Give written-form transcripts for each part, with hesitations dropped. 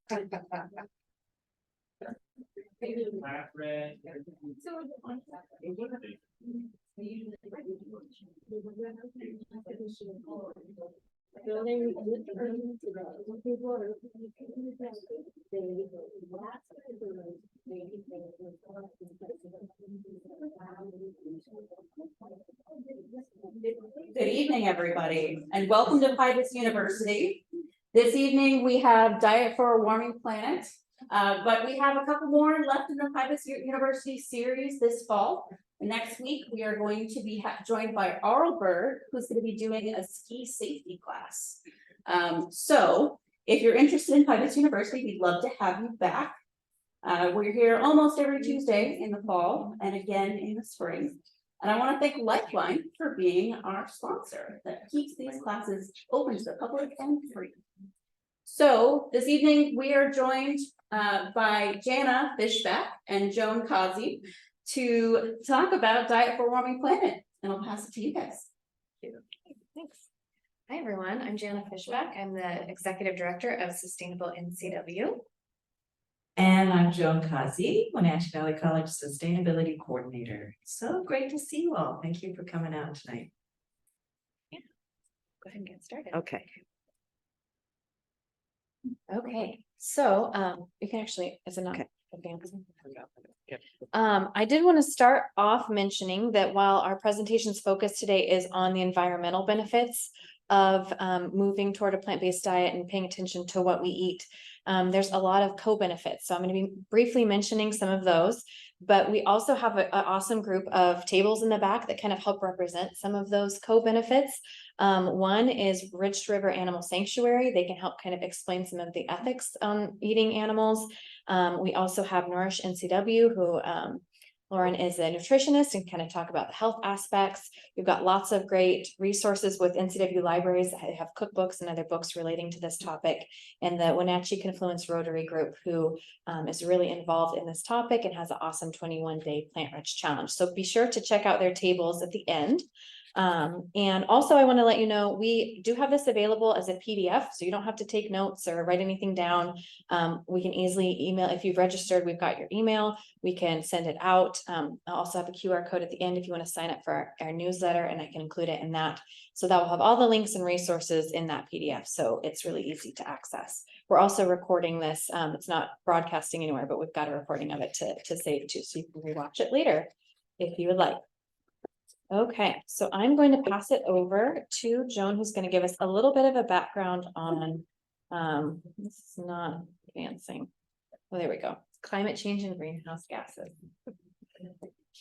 Good evening, everybody, and welcome to Pybus University. This evening we have Diet for a Warming Planet, but we have a couple more left in the Pybus University series this fall. Next week we are going to be joined by Arlberg, who's going to be doing a ski safety class. So if you're interested in Pybus University, we'd love to have you back. We're here almost every Tuesday in the fall and again in the spring. And I want to thank Lifeline for being our sponsor that keeps these classes open to the public and free. So this evening we are joined by Jana Fishback and Joan Kazi to talk about Diet for a Warming Planet. And I'll pass it to you guys. Thanks. Hi, everyone. I'm Jana Fishback. I'm the Executive Director of Sustainable NCW. And I'm Joan Kazi, Wenatchee Valley College Sustainability Coordinator. So great to see you all. Thank you for coming out tonight. Yeah, go ahead and get started. Okay. Okay, so you can actually, is it not advancing? I did want to start off mentioning that while our presentation's focus today is on the environmental benefits of moving toward a plant-based diet and paying attention to what we eat, there's a lot of co-benefits. So I'm going to be briefly mentioning some of those, but we also have an awesome group of tables in the back that kind of help represent some of those co-benefits. One is Ridged River Animal Sanctuary. They can help kind of explain some of the ethics on eating animals. We also have Nourish NCW, who Lauren is a nutritionist and kind of talk about the health aspects. We've got lots of great resources with NCW libraries that have cookbooks and other books relating to this topic. And the Wenatchee Confluence Rotary Group, who is really involved in this topic and has an awesome 21-day plant-rich challenge. So be sure to check out their tables at the end. And also I want to let you know, we do have this available as a PDF, so you don't have to take notes or write anything down. We can easily email, if you've registered, we've got your email, we can send it out. I also have a QR code at the end if you want to sign up for our newsletter, and I can include it in that. So that will have all the links and resources in that PDF. So it's really easy to access. We're also recording this. It's not broadcasting anywhere, but we've got a recording of it to save too. So you can rewatch it later if you would like. Okay, so I'm going to pass it over to Joan, who's going to give us a little bit of a background on, this is not advancing. Oh, there we go. Climate change and greenhouse gases.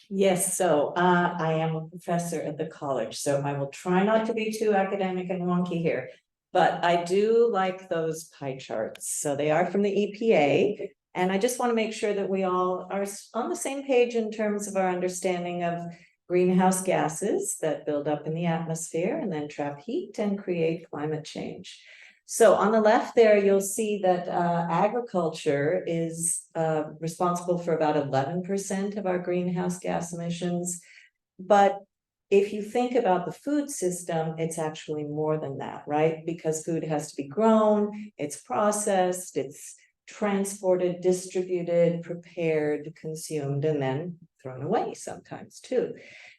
Yes, so I am a professor at the college, so I will try not to be too academic and wonky here, but I do like those pie charts. So they are from the EPA, and I just want to make sure that we all are on the same page in terms of our understanding of greenhouse gases that build up in the atmosphere and then trap heat and create climate change. So on the left there, you'll see that agriculture is responsible for about 11% of our greenhouse gas emissions. But if you think about the food system, it's actually more than that, right? Because food has to be grown, it's processed, it's transported, distributed, prepared, consumed, and then thrown away sometimes too.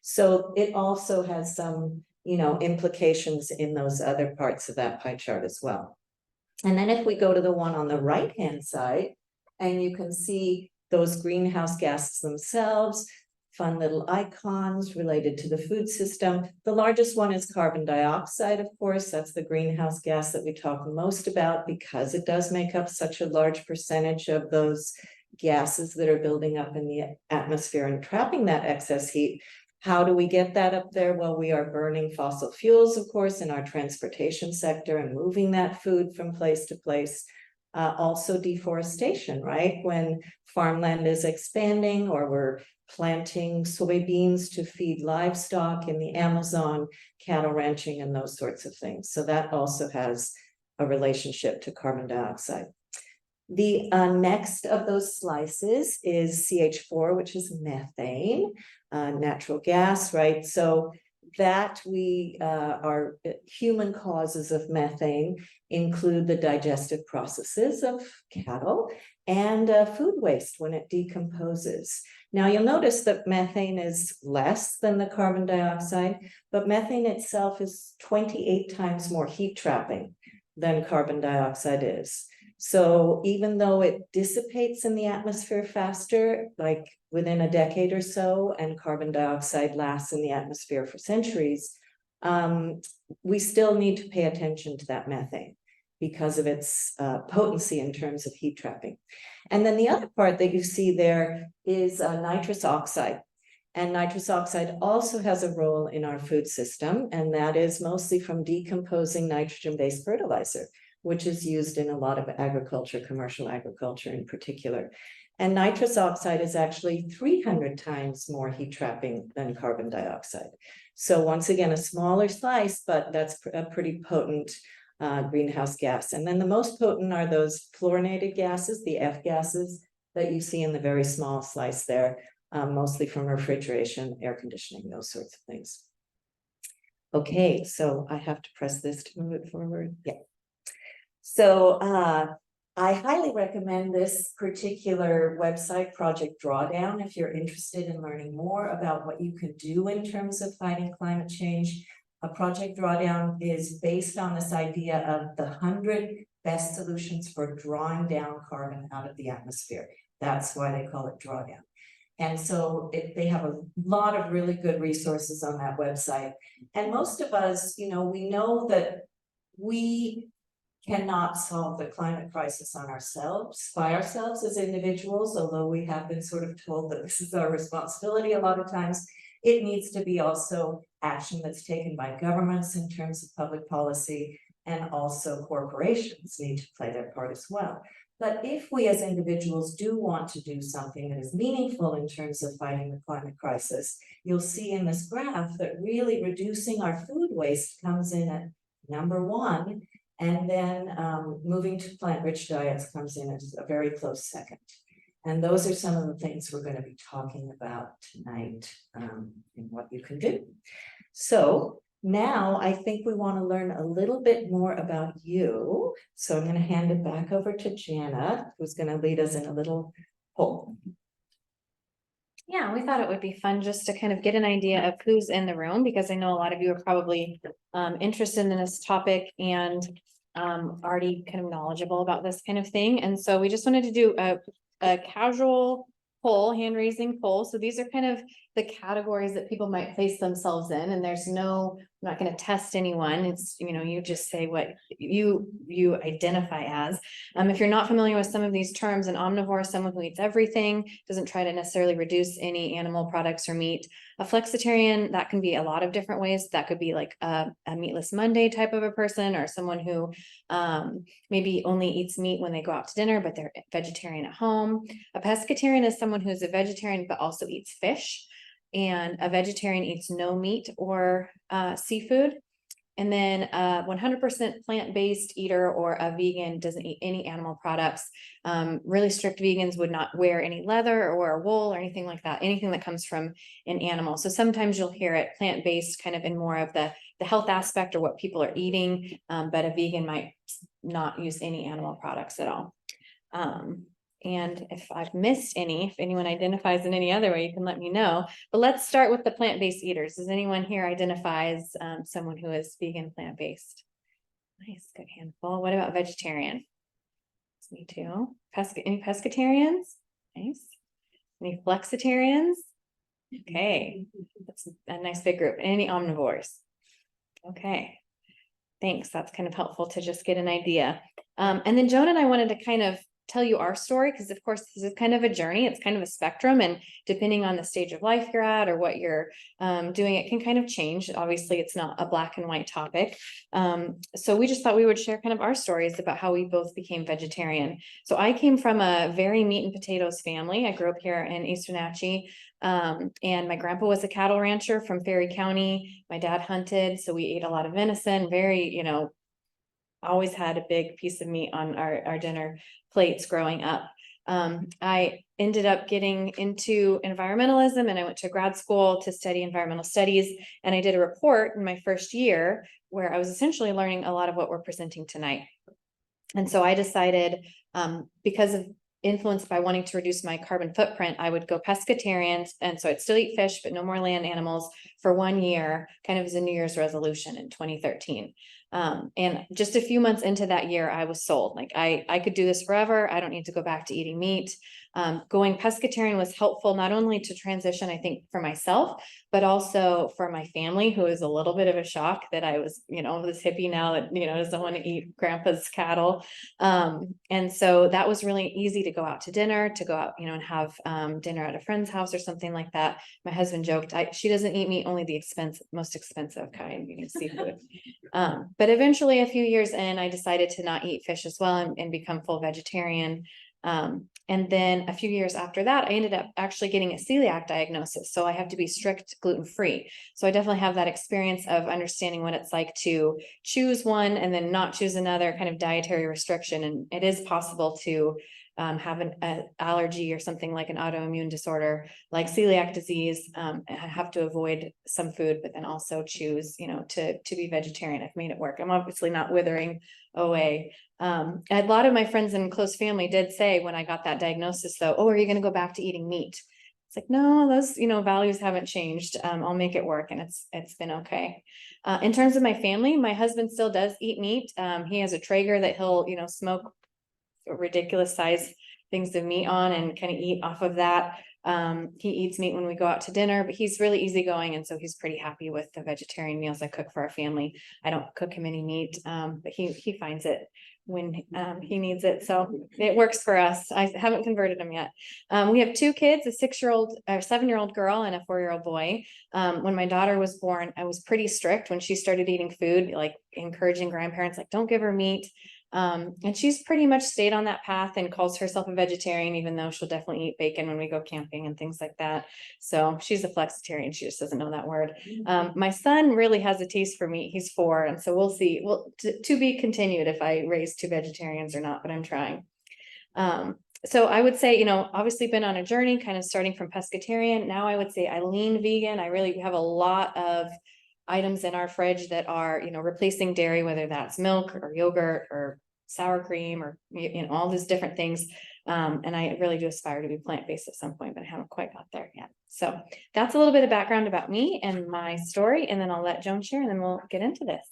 So it also has some, implications in those other parts of that pie chart as well. And then if we go to the one on the right-hand side, and you can see those greenhouse gases themselves, fun little icons related to the food system. The largest one is carbon dioxide, of course. That's the greenhouse gas that we talk most about because it does make up such a large percentage of those gases that are building up in the atmosphere and trapping that excess heat. How do we get that up there? Well, we are burning fossil fuels, of course, in our transportation sector and moving that food from place to place. Also deforestation, right? When farmland is expanding or we're planting soybeans to feed livestock in the Amazon, cattle ranching, and those sorts of things. So that also has a relationship to carbon dioxide. The next of those slices is CH4, which is methane, natural gas, right? So that we are human causes of methane include the digestive processes of cattle and food waste when it decomposes. Now you'll notice that methane is less than the carbon dioxide, but methane itself is 28 times more heat trapping than carbon dioxide is. So even though it dissipates in the atmosphere faster, like within a decade or so, and carbon dioxide lasts in the atmosphere for centuries, we still need to pay attention to that methane because of its potency in terms of heat trapping. And then the other part that you see there is nitrous oxide. And nitrous oxide also has a role in our food system, and that is mostly from decomposing nitrogen-based fertilizer, which is used in a lot of agriculture, commercial agriculture in particular. And nitrous oxide is actually 300 times more heat trapping than carbon dioxide. So once again, a smaller slice, but that's a pretty potent greenhouse gas. And then the most potent are those fluorinated gases, the F gases that you see in the very small slice there, mostly from refrigeration, air conditioning, those sorts of things. Okay, so I have to press this to move it forward. Yeah. So I highly recommend this particular website, Project Drawdown, if you're interested in learning more about what you can do in terms of fighting climate change. Project Drawdown is based on this idea of the 100 best solutions for drawing down carbon out of the atmosphere. That's why they call it Drawdown. And so they have a lot of really good resources on that website. And most of us, we know that we cannot solve the climate crisis by ourselves as individuals, although we have been sort of told that this is our responsibility a lot of times. It needs to be also action that's taken by governments in terms of public policy, and also corporations need to play their part as well. But if we as individuals do want to do something that is meaningful in terms of fighting the climate crisis, you'll see in this graph that really reducing our food waste comes in at number 1, and then moving to plant-rich diets comes in as a very close second. And those are some of the things we're going to be talking about tonight and what you can do. So now I think we want to learn a little bit more about you. So I'm going to hand it back over to Jana, who's going to lead us in a little poll. Yeah, we thought it would be fun just to kind of get an idea of who's in the room, because I know a lot of you are probably interested in this topic and already kind of knowledgeable about this kind of thing. And so we just wanted to do a casual poll, hand raising poll. So these are kind of the categories that people might place themselves in, and there's no, I'm not going to test anyone. It's, you just say what you identify as. If you're not familiar with some of these terms, an omnivore is someone who eats everything, doesn't try to necessarily reduce any animal products or meat. A flexitarian, that can be a lot of different ways. That could be like a meatless Monday type of a person, or someone who maybe only eats meat when they go out to dinner, but they're vegetarian at home. A pescatarian is someone who is a vegetarian, but also eats fish. And a vegetarian eats no meat or seafood. And then a 100% plant-based eater or a vegan doesn't eat any animal products. Really strict vegans would not wear any leather or wool or anything like that, anything that comes from an animal. So sometimes you'll hear it plant-based kind of in more of the health aspect or what people are eating, but a vegan might not use any animal products at all. And if I've missed any, if anyone identifies in any other way, you can let me know. But let's start with the plant-based eaters. Does anyone here identifies someone who is vegan, plant-based? Nice, good handful. What about vegetarian? It's me too. Any pescatarians? Nice. Any flexitarians? Okay, that's a nice big group. Any omnivores? Okay, thanks. That's kind of helpful to just get an idea. And then Joan and I wanted to kind of tell you our story, because of course this is kind of a journey, it's kind of a spectrum, and depending on the stage of life you're at or what you're doing, it can kind of change. Obviously it's not a black and white topic, so we just thought we would share kind of our stories about how we both became vegetarian. So I came from a very meat and potatoes family. I grew up here in East Wenatchee, and my grandpa was a cattle rancher from Ferry County. My dad hunted, so we ate a lot of venison, very, always had a big piece of meat on our dinner plates growing up. I ended up getting into environmentalism, and I went to grad school to study environmental studies. And I did a report in my first year where I was essentially learning a lot of what we're presenting tonight. And so I decided, because of influenced by wanting to reduce my carbon footprint, I would go pescatarian. And so I'd still eat fish, but no more land animals for 1 year, kind of as a New Year's resolution in 2013. And just a few months into that year, I was sold. Like I could do this forever. I don't need to go back to eating meat. Going pescatarian was helpful, not only to transition, I think, for myself, but also for my family, who was a little bit of a shock that I was, this hippie now that, doesn't want to eat grandpa's cattle. And so that was really easy to go out to dinner, to go out, and have dinner at a friend's house or something like that. My husband joked, she doesn't eat meat, only the most expensive kind, seafood. But eventually, a few years in, I decided to not eat fish as well and become full vegetarian. And then a few years after that, I ended up actually getting a celiac diagnosis. So I have to be strict gluten-free. So I definitely have that experience of understanding what it's like to choose one and then not choose another kind of dietary restriction. And it is possible to have an allergy or something like an autoimmune disorder like celiac disease, have to avoid some food, but then also choose, to be vegetarian. I've made it work. I'm obviously not withering away. A lot of my friends and close family did say when I got that diagnosis, though, oh, are you going to go back to eating meat? It's like, no, those, values haven't changed. I'll make it work. And it's been okay. In terms of my family, my husband still does eat meat. He has a Traeger that he'll, smoke ridiculous size things of meat on and kind of eat off of that. He eats meat when we go out to dinner, but he's really easygoing. And so he's pretty happy with the vegetarian meals I cook for our family. I don't cook him any meat, but he finds it when he needs it. So it works for us. I haven't converted him yet. We have 2 kids, a 7-year-old girl and a 4-year-old boy. When my daughter was born, I was pretty strict when she started eating food, like encouraging grandparents, like, don't give her meat. And she's pretty much stayed on that path and calls herself a vegetarian, even though she'll definitely eat bacon when we go camping and things like that. So she's a flexitarian. She just doesn't know that word. My son really has a taste for meat. He's 4. And so we'll see. Well, to be continued if I raise 2 vegetarians or not, but I'm trying. So I would say, obviously been on a journey kind of starting from pescatarian. Now I would say I lean vegan. I really have a lot of items in our fridge that are, replacing dairy, whether that's milk or yogurt or sour cream or, all these different things. And I really do aspire to be plant-based at some point, but I haven't quite got there yet. So that's a little bit of background about me and my story. And then I'll let Joan share and then we'll get into this.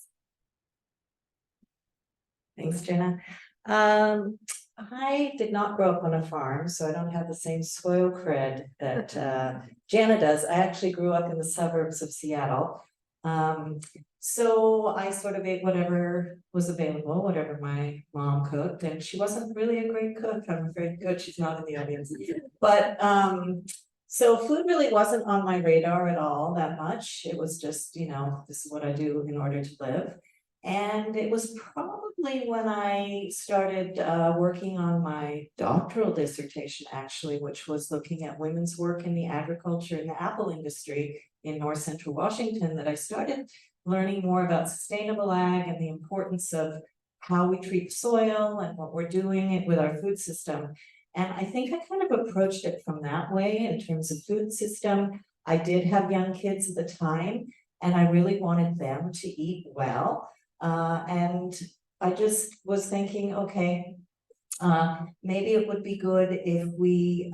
Thanks, Jenna. I did not grow up on a farm, so I don't have the same soil cred that Jana does. I actually grew up in the suburbs of Seattle. So I sort of ate whatever was available, whatever my mom cooked, and she wasn't really a great cook. I'm afraid good she's not in the audience. But so food really wasn't on my radar at all that much. It was just, this is what I do in order to live. And it was probably when I started working on my doctoral dissertation, actually, which was looking at women's work in the agriculture and the apple industry in North Central Washington, that I started learning more about sustainable ag and the importance of how we treat soil and what we're doing with our food system. And I think I kind of approached it from that way in terms of food system. I did have young kids at the time, and I really wanted them to eat well. And I just was thinking, okay, maybe it would be good if we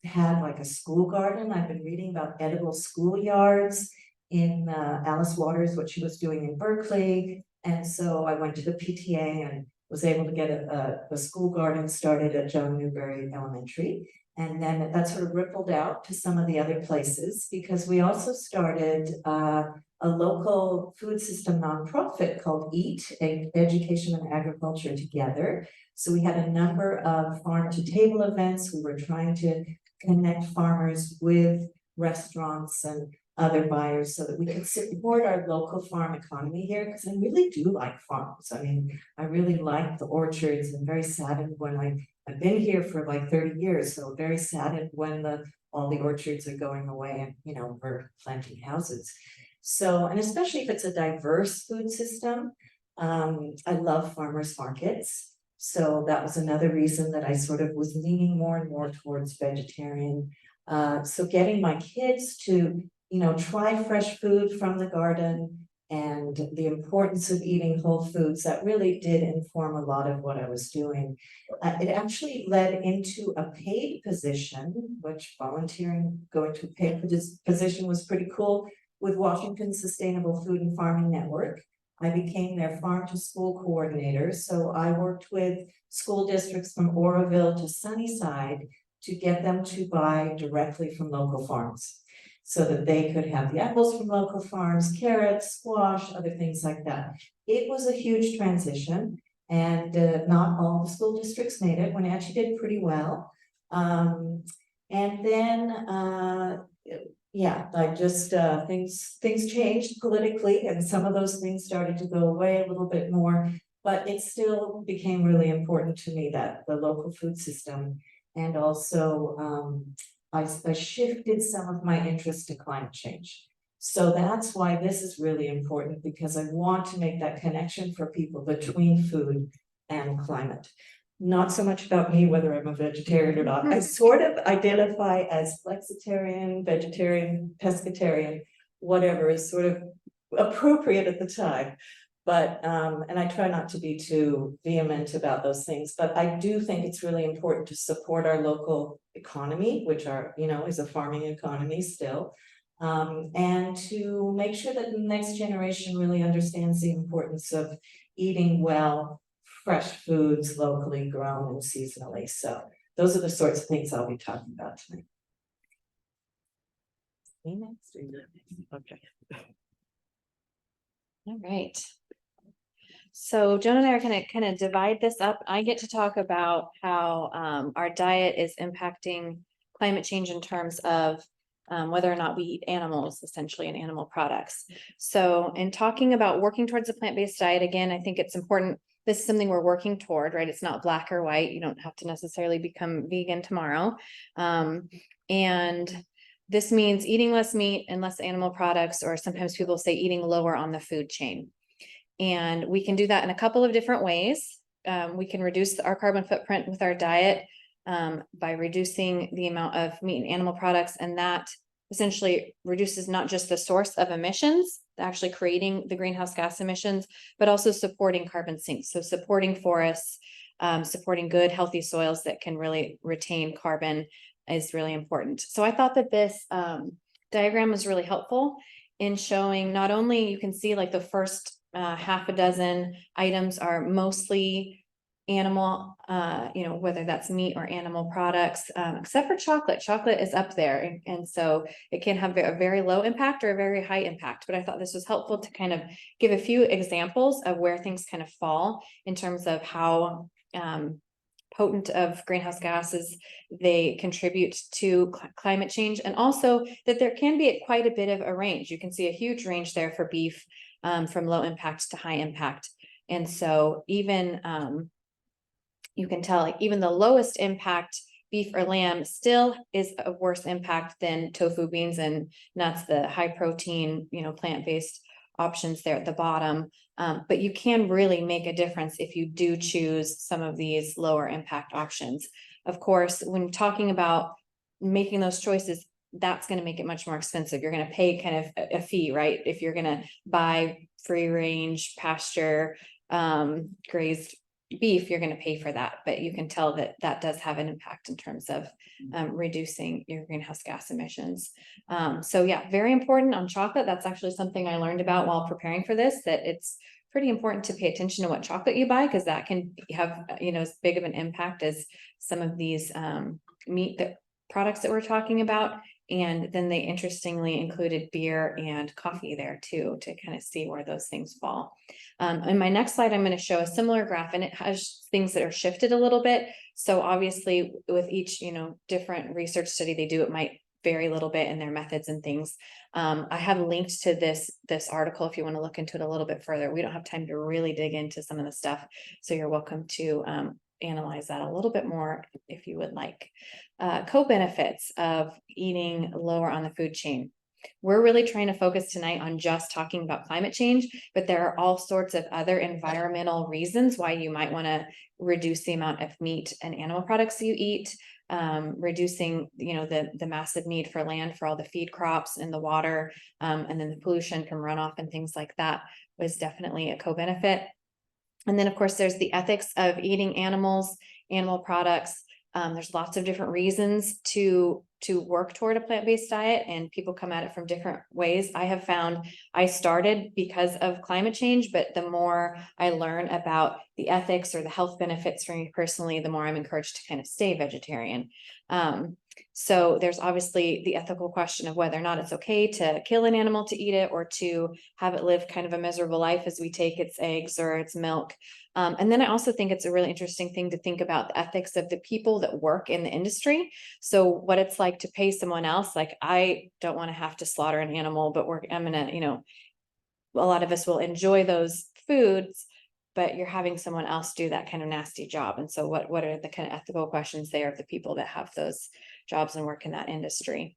had like a school garden. I've been reading about edible schoolyards in Alice Waters, what she was doing in Berkeley. And so I went to the PTA and was able to get a school garden started at Joan Newberry Elementary. And then that sort of rippled out to some of the other places, because we also started a local food system nonprofit called EAT, Education and Agriculture Together. So we had a number of farm to table events. We were trying to connect farmers with restaurants and other buyers so that we could support our local farm economy here, because I really do like farms. I mean, I really like the orchards, and very saddened when I've been here for like 30 years, so very saddened when all the orchards are going away and, we're planting houses. So, and especially if it's a diverse food system. I love farmers markets. So that was another reason that I sort of was leaning more and more towards vegetarian. So getting my kids to, try fresh food from the garden and the importance of eating whole foods, that really did inform a lot of what I was doing. It actually led into a paid position, which volunteering, going to a paid position was pretty cool, with Washington Sustainable Food and Farming Network. I became their farm to school coordinator. So I worked with school districts from Oroville to Sunnyside to get them to buy directly from local farms, so that they could have the apples from local farms, carrots, squash, other things like that. It was a huge transition, and not all the school districts made it. Wenatchee did pretty well. And then yeah, I just things changed politically, and some of those things started to go away a little bit more, but it still became really important to me, that the local food system. And also I shifted some of my interest to climate change. So that's why this is really important, because I want to make that connection for people between food and climate. Not so much about me, whether I'm a vegetarian or not. I sort of identify as flexitarian, vegetarian, pescatarian, whatever is sort of appropriate at the time. But, and I try not to be too vehement about those things, but I do think it's really important to support our local economy, which is a farming economy still. And to make sure that the next generation really understands the importance of eating well, fresh foods, locally grown and seasonally. So those are the sorts of things I'll be talking about tonight. Me next? Okay. All right. So Joan and I are gonna kind of divide this up. I get to talk about how our diet is impacting climate change in terms of whether or not we eat animals, essentially, and animal products. So in talking about working towards a plant-based diet, again, I think it's important. This is something we're working toward, right? It's not black or white. You don't have to necessarily become vegan tomorrow. And this means eating less meat and less animal products, or sometimes people say eating lower on the food chain. And we can do that in a couple of different ways. We can reduce our carbon footprint with our diet by reducing the amount of meat and animal products, and that essentially reduces not just the source of emissions, actually creating the greenhouse gas emissions, but also supporting carbon sinks. So supporting forests, supporting good, healthy soils that can really retain carbon is really important. So I thought that this diagram was really helpful in showing, not only you can see like the first half a dozen items are mostly animal, whether that's meat or animal products, except for chocolate. Chocolate is up there. And so it can have a very low impact or a very high impact. But I thought this was helpful to kind of give a few examples of where things kind of fall in terms of how potent of greenhouse gases they contribute to climate change, and also that there can be quite a bit of a range. You can see a huge range there for beef, from low impact to high impact. And so even you can tell, like, even the lowest impact beef or lamb still is a worse impact than tofu, beans, and nuts, the high protein, plant-based options there at the bottom. But you can really make a difference if you do choose some of these lower impact options. Of course, when talking about making those choices, that's going to make it much more expensive. You're going to pay kind of a fee, right? If you're going to buy free range pasture grazed beef, you're going to pay for that. But you can tell that that does have an impact in terms of reducing your greenhouse gas emissions. So yeah, very important on chocolate. That's actually something I learned about while preparing for this, that it's pretty important to pay attention to what chocolate you buy, because that can have, as big of an impact as some of these meat products that we're talking about. And then they interestingly included beer and coffee there too, to kind of see where those things fall. In my next slide, I'm going to show a similar graph, and it has things that are shifted a little bit. So obviously with each, different research study they do, it might vary a little bit in their methods and things. I have linked to this article if you want to look into it a little bit further. We don't have time to really dig into some of the stuff, so you're welcome to analyze that a little bit more if you would like. Co-benefits of eating lower on the food chain. We're really trying to focus tonight on just talking about climate change, but there are all sorts of other environmental reasons why you might want to reduce the amount of meat and animal products you eat, reducing, the massive need for land for all the feed crops and the water, and then the pollution from runoff and things like that was definitely a co-benefit. And then, of course, there's the ethics of eating animals, animal products. There's lots of different reasons to work toward a plant-based diet, and people come at it from different ways. I have found I started because of climate change, but the more I learn about the ethics or the health benefits for me personally, the more I'm encouraged to kind of stay vegetarian. So there's obviously the ethical question of whether or not it's okay to kill an animal to eat it, or to have it live kind of a miserable life as we take its eggs or its milk. And then I also think it's a really interesting thing to think about the ethics of the people that work in the industry. So what it's like to pay someone else, like I don't want to have to slaughter an animal, but I'm gonna, a lot of us will enjoy those foods, but you're having someone else do that kind of nasty job. And so what are the kind of ethical questions there of the people that have those jobs and work in that industry?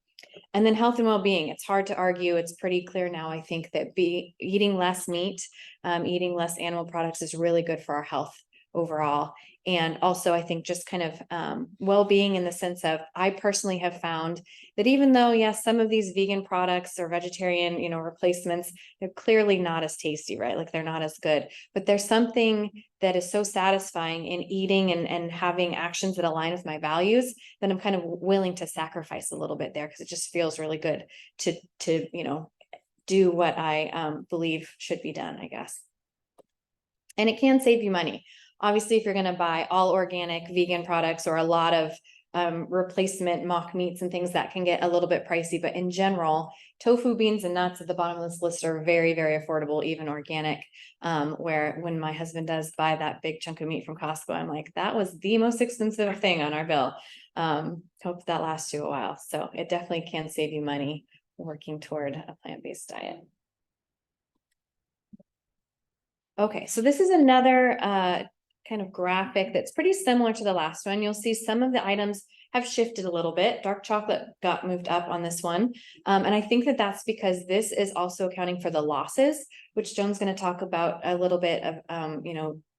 And then health and well-being. It's hard to argue. It's pretty clear now, I think, that eating less meat, eating less animal products is really good for our health overall. And also, I think just kind of well-being in the sense of, I personally have found that even though, yes, some of these vegan products or vegetarian, replacements, they're clearly not as tasty, right? Like they're not as good, but there's something that is so satisfying in eating and having actions that align with my values that I'm kind of willing to sacrifice a little bit there, because it just feels really good to do what I believe should be done, I guess. And it can save you money. Obviously, if you're going to buy all organic vegan products or a lot of replacement mock meats and things, that can get a little bit pricey. But in general, tofu, beans, and nuts at the bottom of this list are very, very affordable, even organic. Where when my husband does buy that big chunk of meat from Costco, I'm like, that was the most expensive thing on our bill. Hope that lasts you a while. So it definitely can save you money working toward a plant-based diet. Okay, so this is another kind of graphic that's pretty similar to the last one. You'll see some of the items have shifted a little bit. Dark chocolate got moved up on this one. And I think that that's because this is also accounting for the losses, which Joan's going to talk about a little bit of,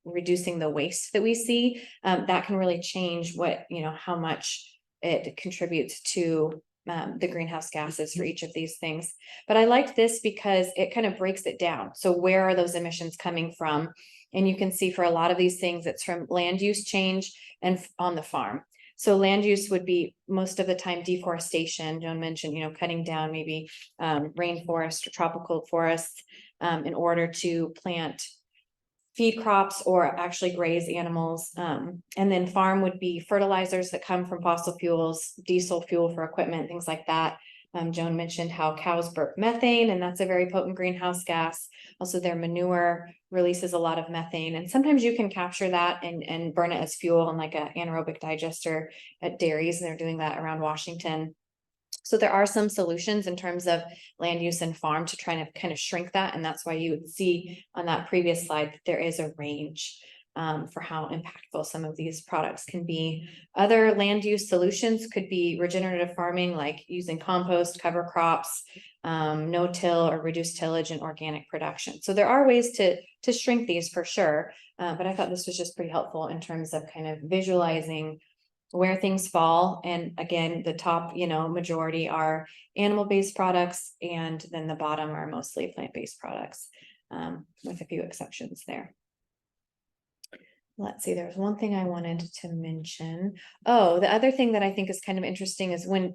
reducing the waste that we see. That can really change what, how much it contributes to the greenhouse gases for each of these things. But I like this because it kind of breaks it down. So where are those emissions coming from? And you can see for a lot of these things, it's from land use change and on the farm. So land use would be most of the time deforestation. Joan mentioned, cutting down maybe rainforest or tropical forests in order to plant feed crops or actually graze animals. And then farm would be fertilizers that come from fossil fuels, diesel fuel for equipment, things like that. Joan mentioned how cows burp methane, and that's a very potent greenhouse gas. Also, their manure releases a lot of methane, and sometimes you can capture that and burn it as fuel in like an anaerobic digester at dairies, and they're doing that around Washington. So there are some solutions in terms of land use and farm to try to kind of shrink that. And that's why you would see on that previous slide that there is a range for how impactful some of these products can be. Other land use solutions could be regenerative farming, like using compost, cover crops, no-till or reduced tillage, and organic production. So there are ways to shrink these for sure. But I thought this was just pretty helpful in terms of kind of visualizing where things fall. And again, the top, majority are animal-based products, and then the bottom are mostly plant-based products, with a few exceptions there. Let's see, there's one thing I wanted to mention. Oh, the other thing that I think is kind of interesting is when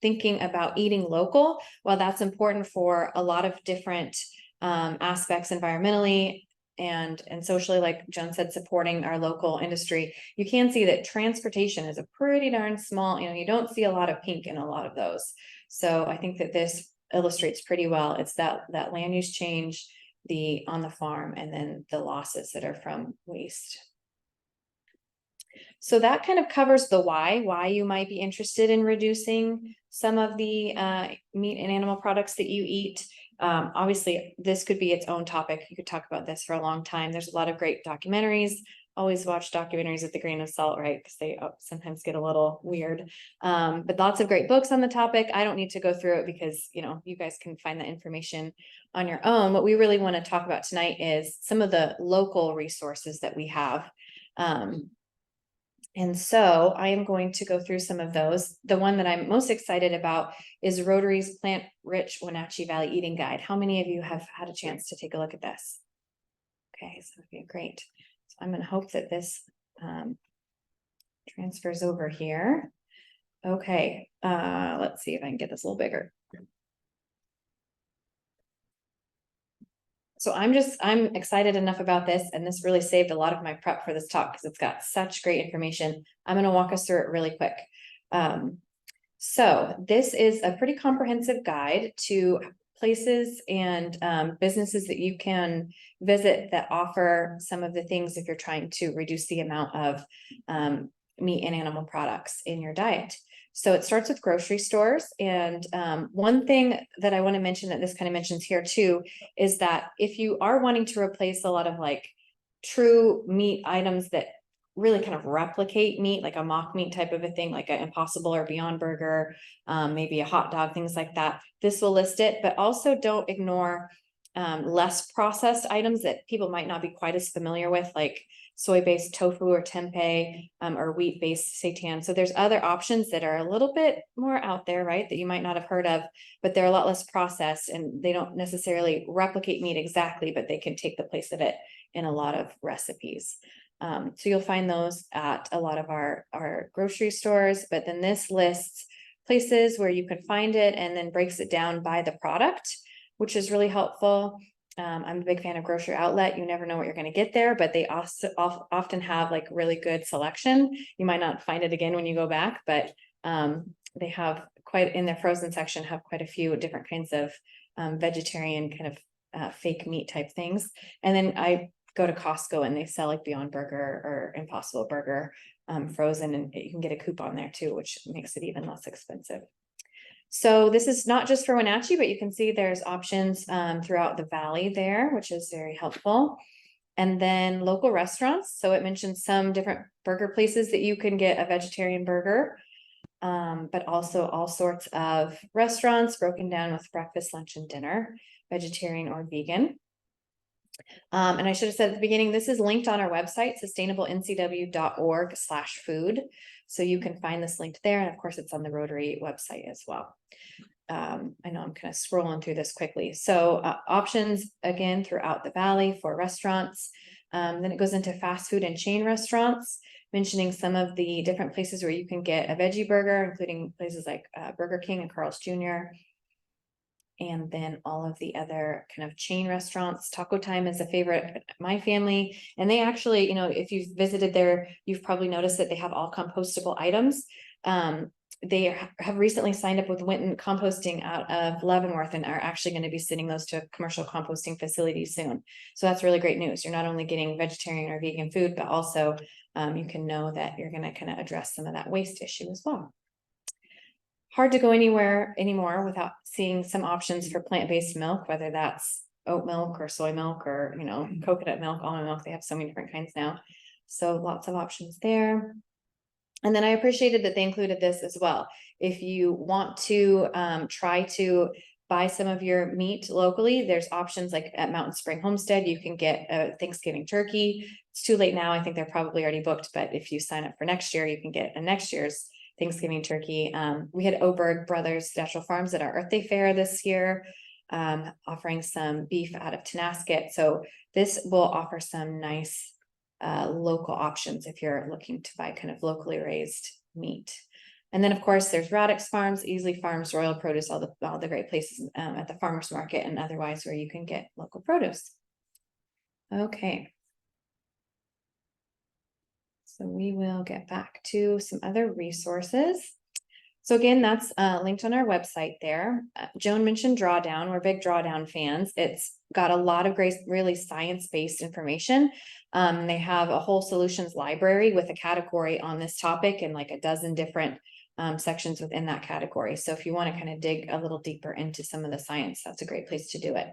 thinking about eating local, while that's important for a lot of different aspects environmentally and socially, like Joan said, supporting our local industry, you can see that transportation is a pretty darn small, you don't see a lot of pink in a lot of those. So I think that this illustrates pretty well. It's that land use change, on the farm, and then the losses that are from waste. So that kind of covers the why you might be interested in reducing some of the meat and animal products that you eat. Obviously, this could be its own topic. You could talk about this for a long time. There's a lot of great documentaries always watch documentaries with a grain of salt, right? Because they sometimes get a little weird. But lots of great books on the topic. I don't need to go through it because, you know, you guys can find that information on your own. What we really want to talk about tonight is some of the local resources that we have. And so I am going to go through some of those. The one that I'm most excited about is Rotary's Plant Rich Wenatchee Valley Eating Guide. How many of you have had a chance to take a look at this? Okay, so that'd be great. So I'm going to hope that this transfers over here. Okay, let's see if I can get this a little bigger. So I'm excited enough about this, and this really saved a lot of my prep for this talk because it's got such great information. I'm going to walk us through it really quick. So this is a pretty comprehensive guide to places and businesses that you can visit that offer some of the things if you're trying to reduce the amount of meat and animal products in your diet. So it starts with grocery stores. And one thing that I want to mention that this kind of mentions here too, is that if you are wanting to replace a lot of like true meat items that really kind of replicate meat, like a mock meat type of a thing, like an Impossible or Beyond Burger, maybe a hot dog, things like that, this will list it, but also don't ignore less processed items that people might not be quite as familiar with, like soy-based tofu or tempeh, or wheat-based seitan. So there's other options that are a little bit more out there, right, that you might not have heard of, but they're a lot less processed and they don't necessarily replicate meat exactly, but they can take the place of it in a lot of recipes. So you'll find those at a lot of our grocery stores, but then this lists places where you can find it and then breaks it down by the product, which is really helpful. I'm a big fan of Grocery Outlet. You never know what you're going to get there, but they also often have like really good selection. You might not find it again when you go back, but they have quite in their frozen section, have quite a few different kinds of vegetarian kind of fake meat type things. And then I go to Costco and they sell like Beyond Burger or Impossible Burger frozen, and you can get a coupon there too, which makes it even less expensive. So this is not just for Wenatchee, but you can see there's options throughout the valley there, which is very helpful. And then local restaurants. So it mentions some different burger places that you can get a vegetarian burger, but also all sorts of restaurants broken down with breakfast, lunch, and dinner, vegetarian or vegan. And I should have said at the beginning, this is linked on our website, sustainablencw.org/food. So you can find this linked there. And of course, it's on the Rotary website as well. I know I'm kind of scrolling through this quickly. So options again throughout the valley for restaurants. Then it goes into fast food and chain restaurants, mentioning some of the different places where you can get a veggie burger, including places like Burger King and Carl's Jr. And then all of the other kind of chain restaurants. Taco Time is a favorite of my family. And they actually, you know, if you've visited there, you've probably noticed that they have all compostable items. They have recently signed up with Winton Composting out of Leavenworth and are actually going to be sending those to a commercial composting facility soon. So that's really great news. You're not only getting vegetarian or vegan food, but also you can know that you're going to kind of address some of that waste issue as well. Hard to go anywhere anymore without seeing some options for plant-based milk, whether that's oat milk or soy milk or, you know, coconut milk, almond milk. They have so many different kinds now. So lots of options there. And then I appreciated that they included this as well. If you want to try to buy some of your meat locally, there's options like at Mountain Spring Homestead, you can get a Thanksgiving turkey. It's too late now. I think they're probably already booked, but if you sign up for next year, you can get a next year's Thanksgiving turkey. We had Oberg Brothers Natural Farms at our Earth Day Fair this year, offering some beef out of Tenasket. So this will offer some nice local options if you're looking to buy kind of locally raised meat. And then of course there's Radix Farms, Easley Farms, Royal Produce, all the great places at the farmers market and otherwise where you can get local produce. Okay. So we will get back to some other resources. So again, that's linked on our website there. Joan mentioned Drawdown. We're big Drawdown fans. It's got a lot of great, really science-based information. They have a whole solutions library with a category on this topic and like a dozen different sections within that category. So if you want to kind of dig a little deeper into some of the science, that's a great place to do it.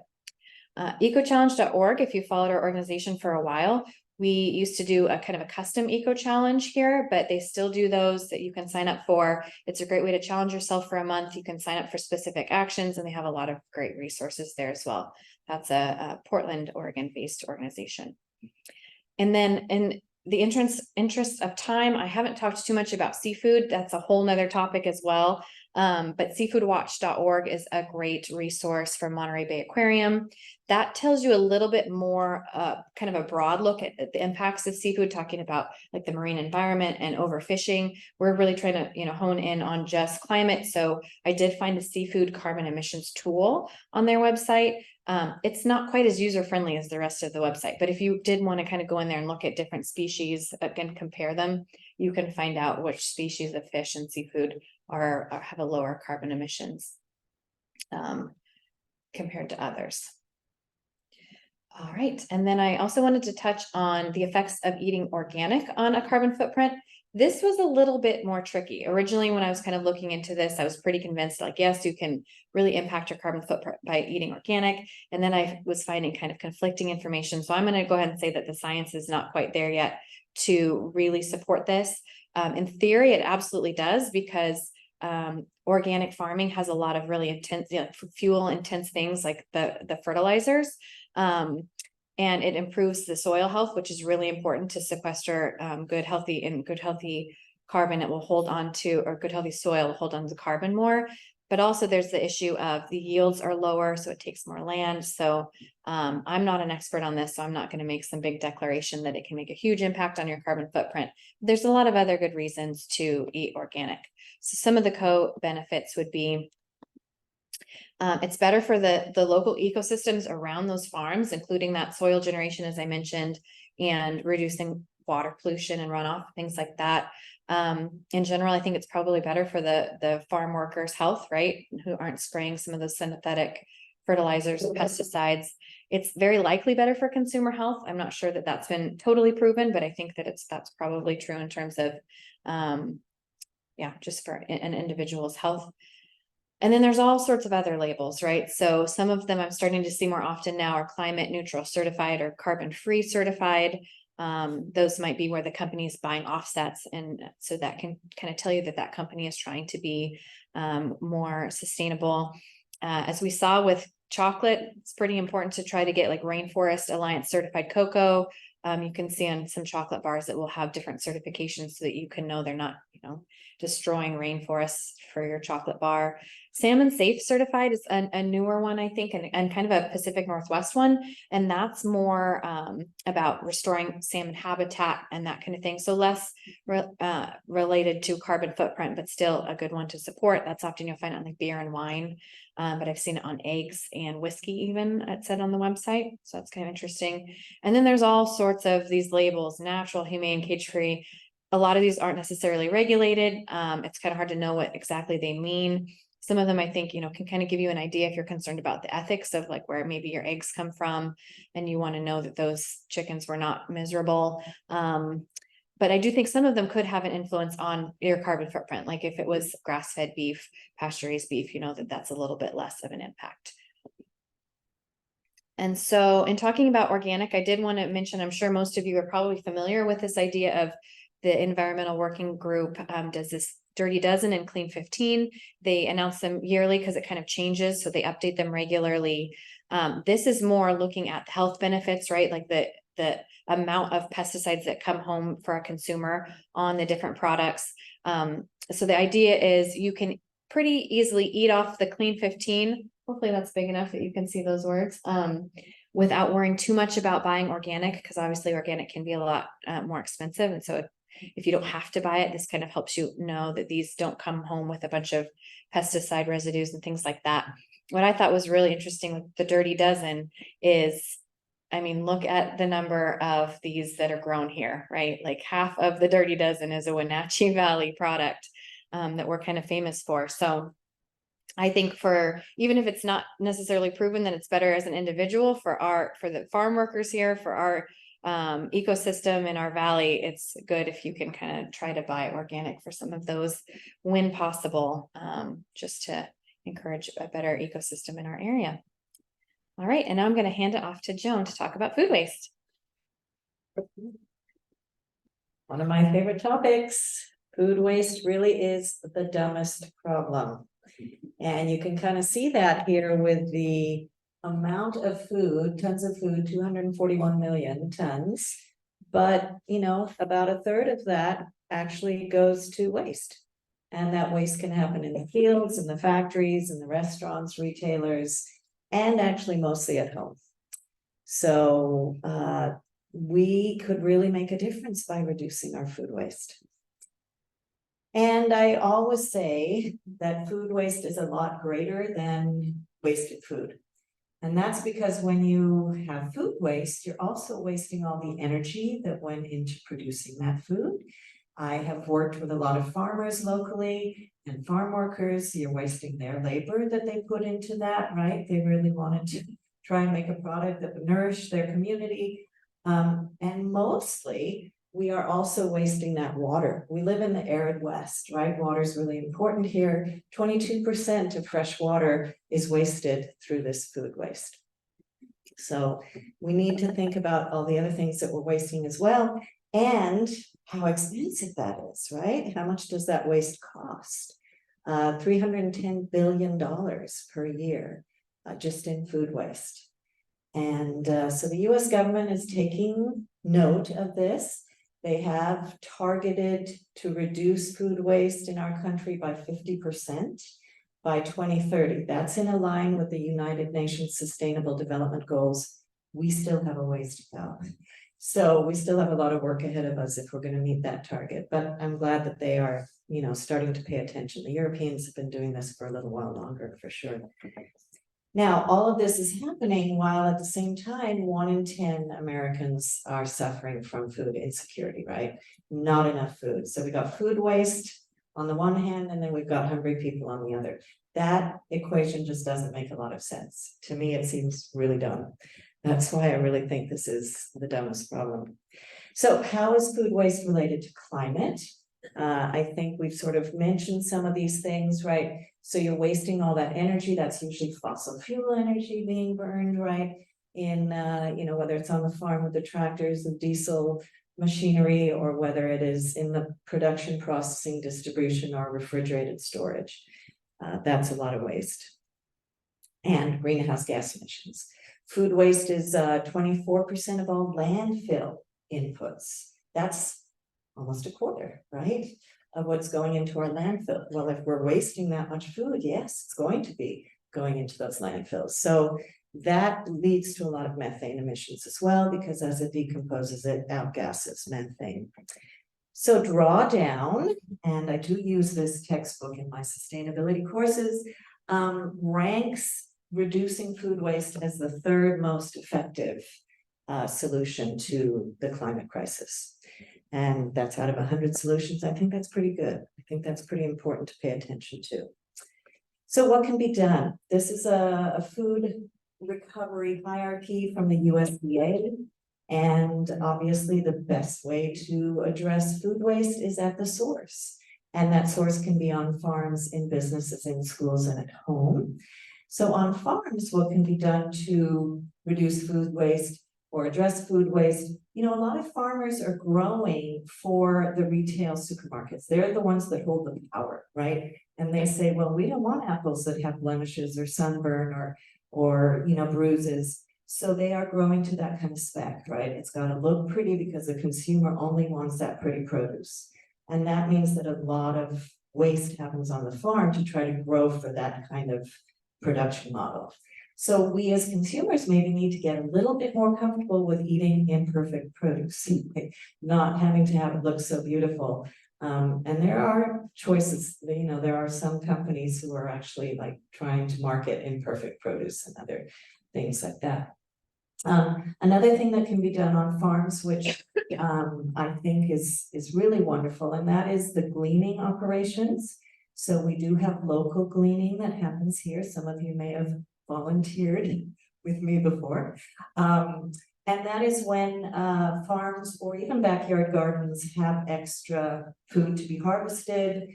Ecochallenge.org, if you followed our organization for a while, We used to do a kind of a custom eco challenge here, but they still do those that you can sign up for. It's a great way to challenge yourself for a month. You can sign up for specific actions, and they have a lot of great resources there as well. That's a Portland, Oregon based organization. And then in the interest of time, I haven't talked too much about seafood. That's a whole nother topic as well. But seafoodwatch.org is a great resource for Monterey Bay Aquarium. That tells you a little bit more, kind of a broad look at the impacts of seafood, talking about like the marine environment and overfishing. We're really trying to, hone in on just climate. So I did find a seafood carbon emissions tool on their website. It's not quite as user-friendly as the rest of the website, but if you did want to kind of go in there and look at different species and compare them, you can find out which species of fish and seafood have a lower carbon emissions compared to others. All right, and then I also wanted to touch on the effects of eating organic on a carbon footprint. This was a little bit more tricky. Originally, when I was kind of looking into this, I was pretty convinced, like, yes, you can really impact your carbon footprint by eating organic. And then I was finding kind of conflicting information. So I'm going to go ahead and say that the science is not quite there yet to really support this. In theory, it absolutely does, because organic farming has a lot of really intense, fuel intense things like the fertilizers. And it improves the soil health, which is really important to sequester good healthy carbon. It will hold on to, or good healthy soil will hold on to carbon more. But also there's the issue of the yields are lower, so it takes more land. So I'm not an expert on this, so I'm not going to make some big declaration that it can make a huge impact on your carbon footprint. There's a lot of other good reasons to eat organic. So some of the co-benefits would be it's better for the local ecosystems around those farms, including that soil generation, as I mentioned, and reducing water pollution and runoff, things like that. In general, I think it's probably better for the farm workers' health, right? Who aren't spraying some of those synthetic fertilizers and pesticides. It's very likely better for consumer health. I'm not sure that that's been totally proven, but I think that that's probably true in terms of, just for an individual's health. And then there's all sorts of other labels, right? So some of them I'm starting to see more often now are climate neutral certified or carbon free certified. Those might be where the company is buying offsets. And so that can kind of tell you that that company is trying to be more sustainable. As we saw with chocolate, it's pretty important to try to get like Rainforest Alliance certified cocoa. You can see on some chocolate bars that will have different certifications so that you can know they're not, destroying rainforests for your chocolate bar. Salmon Safe certified is a newer one, I think, and kind of a Pacific Northwest one. And that's more about restoring salmon habitat and that kind of thing. So less related to carbon footprint, but still a good one to support. That's often you'll find on like beer and wine. But I've seen it on eggs and whiskey, even it said on the website. So that's kind of interesting. And then there's all sorts of these labels: natural, humane, cage-free. A lot of these aren't necessarily regulated. It's kind of hard to know what exactly they mean. Some of them, I think, can kind of give you an idea if you're concerned about the ethics of like where maybe your eggs come from, and you want to know that those chickens were not miserable. But I do think some of them could have an influence on your carbon footprint. Like if it was grass-fed beef, pasture-raised beef, that's a little bit less of an impact. And so in talking about organic, I did want to mention, I'm sure most of you are probably familiar with this idea of the Environmental Working Group does this Dirty Dozen and Clean 15. They announce them yearly because it kind of changes, so they update them regularly. This is more looking at the health benefits, right? Like the amount of pesticides that come home for a consumer on the different products. So the idea is you can pretty easily eat off the Clean 15. Hopefully that's big enough that you can see those words. Without worrying too much about buying organic, because obviously organic can be a lot more expensive. And so if you don't have to buy it, this kind of helps you know that these don't come home with a bunch of pesticide residues and things like that. What I thought was really interesting with the Dirty Dozen is, look at the number of these that are grown here, right? Like half of the Dirty Dozen is a Wenatchee Valley product that we're kind of famous for. So I think even if it's not necessarily proven that it's better as an individual for the farm workers here, for our ecosystem in our valley, it's good if you can kind of try to buy organic for some of those when possible, just to encourage a better ecosystem in our area. All right, and now I'm going to hand it off to Joan to talk about food waste. One of my favorite topics, food waste really is the dumbest problem. And you can kind of see that here with the amount of food, tons of food, 241 million tons. But, you know, about a third of that actually goes to waste. And that waste can happen in the fields, in the factories, in the restaurants, retailers, and actually mostly at home. So we could really make a difference by reducing our food waste. And I always say that food waste is a lot greater than wasted food. And that's because when you have food waste, you're also wasting all the energy that went into producing that food. I have worked with a lot of farmers locally and farm workers. You're wasting their labor that they put into that, right? They really wanted to try and make a product that would nourish their community. And mostly, we are also wasting that water. We live in the arid West, right? Water is really important here. 22% of fresh water is wasted through this food waste. So we need to think about all the other things that we're wasting as well, and how expensive that is, right? How much does that waste cost? $310 billion per year, just in food waste. And so the US government is taking note of this. They have targeted to reduce food waste in our country by 50% by 2030. That's in line with the United Nations Sustainable Development Goals. We still have a ways to go. So we still have a lot of work ahead of us if we're going to meet that target. But I'm glad that they are, you know, starting to pay attention. The Europeans have been doing this for a little while longer, for sure. Now, all of this is happening while at the same time, 1 in 10 Americans are suffering from food insecurity, right? Not enough food. So we got food waste on the one hand, and then we've got hungry people on the other. That equation just doesn't make a lot of sense. To me, it seems really dumb. That's why I really think this is the dumbest problem. So how is food waste related to climate? I think we've sort of mentioned some of these things, right? So you're wasting all that energy. That's usually fossil fuel energy being burned, right? In, you know, whether it's on the farm with the tractors and diesel machinery, or whether it is in the production, processing, distribution, or refrigerated storage. That's a lot of waste. And greenhouse gas emissions. Food waste is 24% of all landfill inputs. That's almost a quarter, right, of what's going into our landfill. Well, if we're wasting that much food, yes, it's going to be going into those landfills. So that leads to a lot of methane emissions as well, because as it decomposes, it outgasses methane. So drawdown, and I do use this textbook in my sustainability courses, ranks reducing food waste as the third most effective solution to the climate crisis. And that's out of 100 solutions. I think that's pretty good. I think that's pretty important to pay attention to. So what can be done? This is a food recovery hierarchy from the USDA. And obviously the best way to address food waste is at the source. And that source can be on farms, in businesses, in schools, and at home. So on farms, what can be done to reduce food waste or address food waste? You know, a lot of farmers are growing for the retail supermarkets. They're the ones that hold the power, right? And they say, well, we don't want apples that have blemishes or sunburn or you know, bruises. So they are growing to that kind of spec, right? It's got to look pretty because the consumer only wants that pretty produce. And that means that a lot of waste happens on the farm to try to grow for that kind of production model. So we as consumers maybe need to get a little bit more comfortable with eating imperfect produce, not having to have it look so beautiful. And there are choices, you know, there are some companies who are actually like trying to market imperfect produce and other things like that. Another thing that can be done on farms, which I think is really wonderful, and that is the gleaning operations. So we do have local gleaning that happens here. Some of you may have volunteered with me before. And that is when farms or even backyard gardens have extra food to be harvested.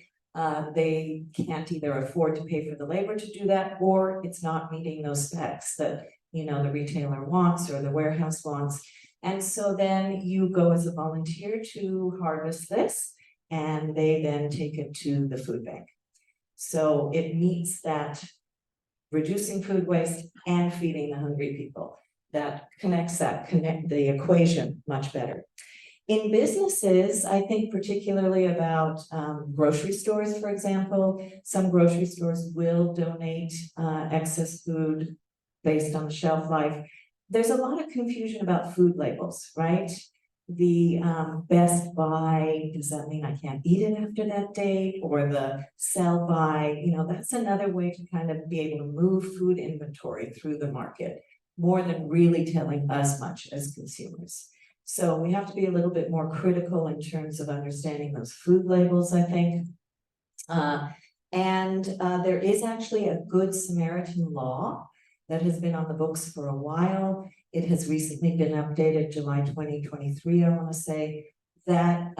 They can't either afford to pay for the labor to do that, or it's not meeting those specs that, you know, the retailer wants or the warehouse wants. And so then you go as a volunteer to harvest this, and they then take it to the food bank. So it meets that reducing food waste and feeding the hungry people. That connects the equation much better. In businesses, I think particularly about grocery stores, for example, some grocery stores will donate excess food based on the shelf life. There's a lot of confusion about food labels, right? The best by, does that mean I can't eat it after that date? Or the sell by, that's another way to kind of be able to move food inventory through the market, more than really telling us much as consumers. So we have to be a little bit more critical in terms of understanding those food labels, I think. There is actually a Good Samaritan law that has been on the books for a while. It has recently been updated, July 2023, I want to say, that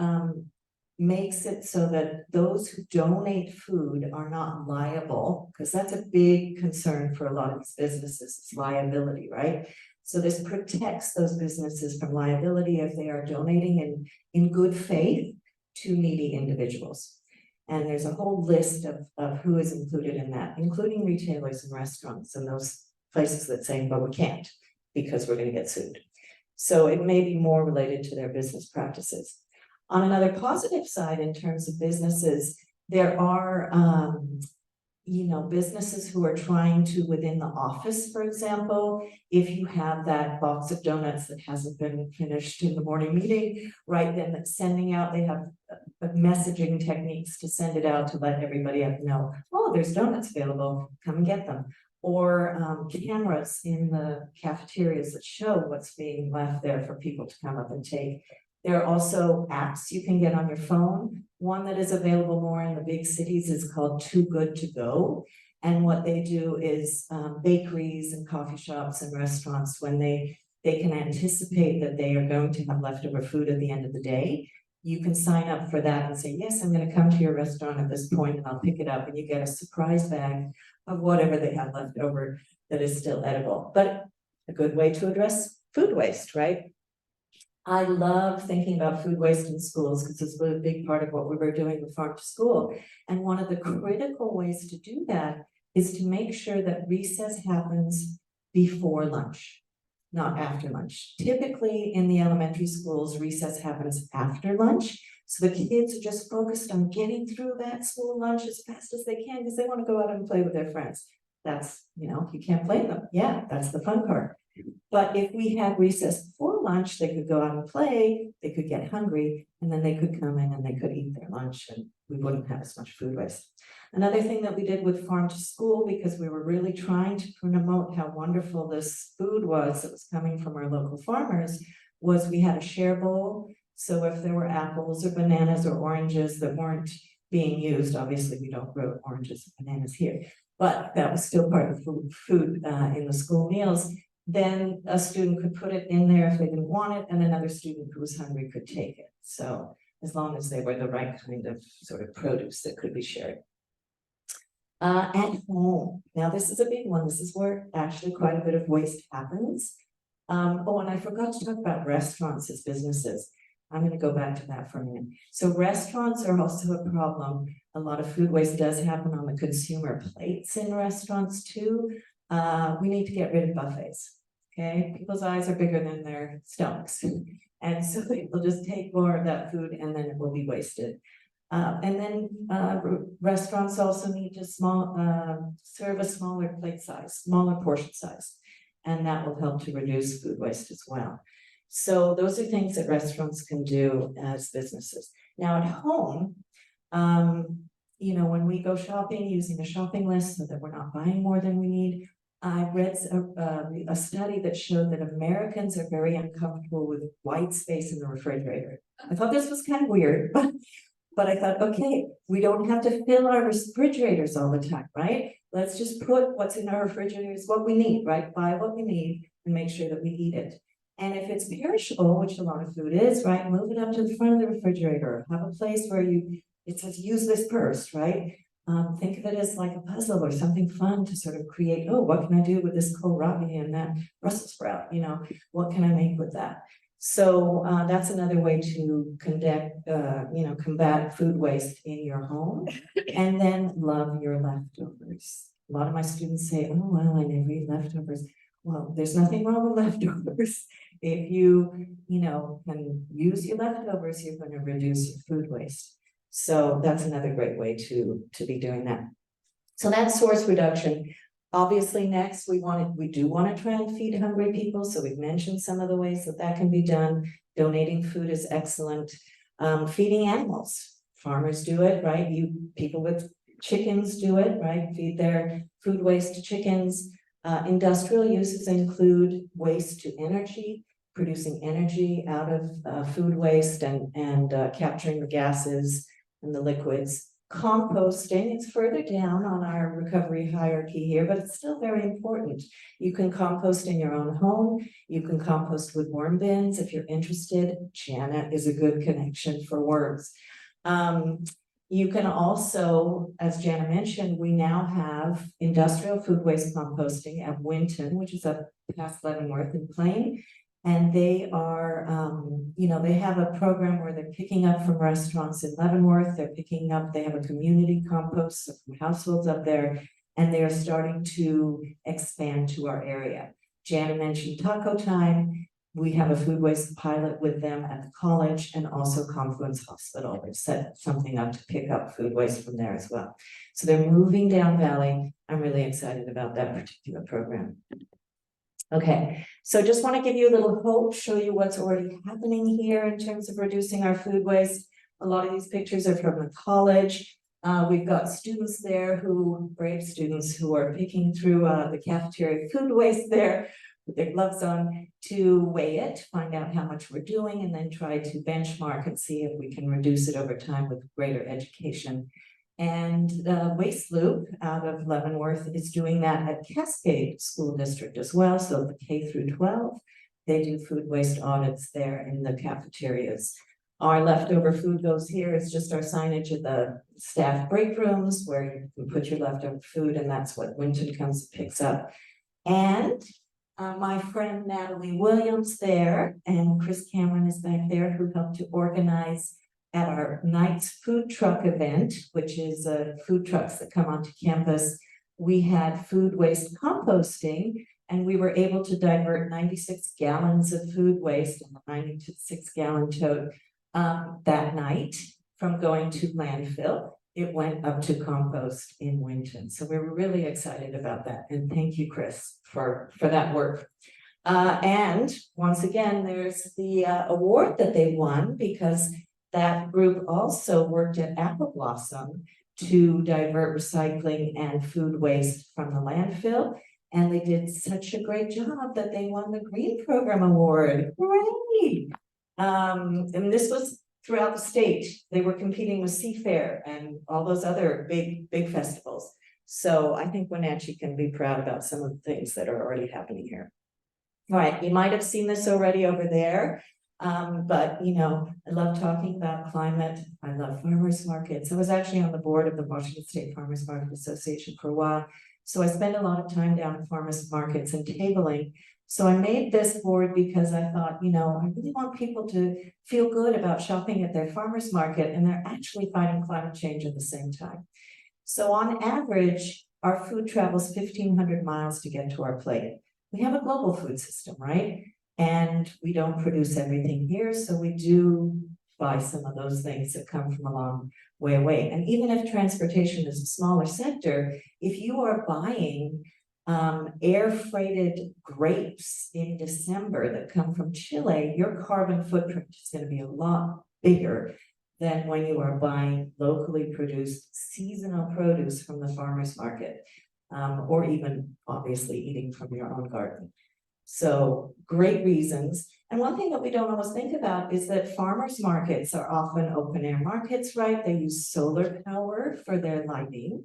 makes it so that those who donate food are not liable, because that's a big concern for a lot of these businesses, is liability, right? So this protects those businesses from liability if they are donating in good faith to needy individuals. And there's a whole list of who is included in that, including retailers and restaurants and those places that say, but we can't because we're going to get sued. So it may be more related to their business practices. On another positive side, in terms of businesses, there are businesses who are trying to, within the office, for example, if you have that box of donuts that hasn't been finished in the morning meeting, right, then sending out, they have messaging techniques to send it out to let everybody know, oh, there's donuts available, come and get them. Or cameras in the cafeterias that show what's being left there for people to come up and take. There are also apps you can get on your phone. One that is available more in the big cities is called Too Good to Go. And what they do is bakeries and coffee shops and restaurants, when they can anticipate that they are going to have leftover food at the end of the day, you can sign up for that and say, yes, I'm going to come to your restaurant at this point and I'll pick it up, and you get a surprise bag of whatever they have left over that is still edible. But a good way to address food waste, right? I love thinking about food waste in schools because it's a big part of what we were doing with Farm to School. And one of the critical ways to do that is to make sure that recess happens before lunch, not after lunch. Typically in the elementary schools, recess happens after lunch. So the kids are just focused on getting through that school lunch as fast as they can because they want to go out and play with their friends. That's, you can't play them. Yeah, that's the fun part. But if we had recess before lunch, they could go out and play, they could get hungry, and then they could come in and they could eat their lunch and we wouldn't have as much food waste. Another thing that we did with Farm to School, because we were really trying to promote how wonderful this food was that was coming from our local farmers, was we had a share bowl. So if there were apples or bananas or oranges that weren't being used, obviously we don't grow oranges and bananas here, but that was still part of food in the school meals. Then a student could put it in there if they didn't want it, and another student who was hungry could take it. So as long as they were the right kind of sort of produce that could be shared. At home, now this is a big one. This is where actually quite a bit of waste happens. Oh, and I forgot to talk about restaurants as businesses. I'm going to go back to that for a minute. So restaurants are also a problem. A lot of food waste does happen on the consumer plates in restaurants too. We need to get rid of buffets. Okay, people's eyes are bigger than their stomachs. And so they will just take more of that food and then it will be wasted. And then restaurants also need to serve a smaller plate size, smaller portion size. And that will help to reduce food waste as well. So those are things that restaurants can do as businesses. Now at home, when we go shopping, using a shopping list so that we're not buying more than we need, I read a study that showed that Americans are very uncomfortable with white space in the refrigerator. I thought this was kind of weird, but I thought, okay, we don't have to fill our refrigerators all the time, right? Let's just put what's in our refrigerators, what we need, right? Buy what we need and make sure that we eat it. And if it's perishable, which a lot of food is, right, move it up to the front of the refrigerator. Have a place where it says use this first, right? Think of it as like a puzzle or something fun to sort of create, oh, what can I do with this kohlrabi and that Brussels sprout? What can I make with that? So that's another way to combat food waste in your home. And then love your leftovers. A lot of my students say, oh, well, I never eat leftovers. Well, there's nothing wrong with leftovers. If you can use your leftovers, you're going to reduce your food waste. So that's another great way to be doing that. So that's source reduction. Obviously, next we do want to try and feed hungry people. So we've mentioned some of the ways that can be done. Donating food is excellent. Feeding animals, farmers do it, right? People with chickens do it, right? Feed their food waste to chickens. Industrial uses include waste to energy, producing energy out of food waste and capturing the gases and the liquids. Composting, it's further down on our recovery hierarchy here, but it's still very important. You can compost in your own home. You can compost with worm bins if you're interested. Jana is a good connection for worms. You can also, as Jana mentioned, we now have industrial food waste composting at Winton, which is up past Leavenworth and Plain. And they are, they have a program where they're picking up from restaurants in Leavenworth. They have a community compost from households up there, and they are starting to expand to our area. Jana mentioned Taco Time. We have a food waste pilot with them at the college, and also Confluence Hospital. They've set something up to pick up food waste from there as well. So they're moving down Valley. I'm really excited about that particular program. Okay, so just want to give you a little hope, show you what's already happening here in terms of reducing our food waste. A lot of these pictures are from the college. We've got students there brave students who are picking through the cafeteria food waste there with their gloves on to weigh it, find out how much we're doing, and then try to benchmark and see if we can reduce it over time with greater education. And the Waste Loop out of Leavenworth is doing that at Cascade School District as well. So the K through 12, they do food waste audits there in the cafeterias. Our leftover food goes here. It's just our signage at the staff break rooms where you can put your leftover food, and that's what Winton comes and picks up. And my friend Natalie Williams there, and Chris Cameron is back there, who helped to organize at our night's food truck event, which is food trucks that come onto campus. We had food waste composting, and we were able to divert 96 gallons of food waste in a 96-gallon tote that night from going to landfill. It went up to compost in Winton. So we were really excited about that. And thank you, Chris, for that work. And once again, there's the award that they won, because that group also worked at Apple Blossom to divert recycling and food waste from the landfill. And they did such a great job that they won the Green Program Award. Hooray! And this was throughout the state. They were competing with Seafair and all those other big festivals. So I think Wenatchee can be proud about some of the things that are already happening here. All right, you might have seen this already over there. But I love talking about climate. I love farmers markets. I was actually on the board of the Washington State Farmers Market Association for a while. So I spend a lot of time down at farmers markets and tabling. So I made this board because I thought, I really want people to feel good about shopping at their farmers market, and they're actually fighting climate change at the same time. So on average, our food travels 1,500 miles to get to our plate. We have a global food system, right? And we don't produce everything here, so we do buy some of those things that come from a long way away. And even if transportation is a smaller sector, if you are buying air freighted grapes in December that come from Chile, your carbon footprint is going to be a lot bigger than when you are buying locally produced seasonal produce from the farmer's market, or even obviously eating from your own garden. So great reasons. And one thing that we don't always think about is that farmers markets are often open air markets, right? They use solar power for their lighting.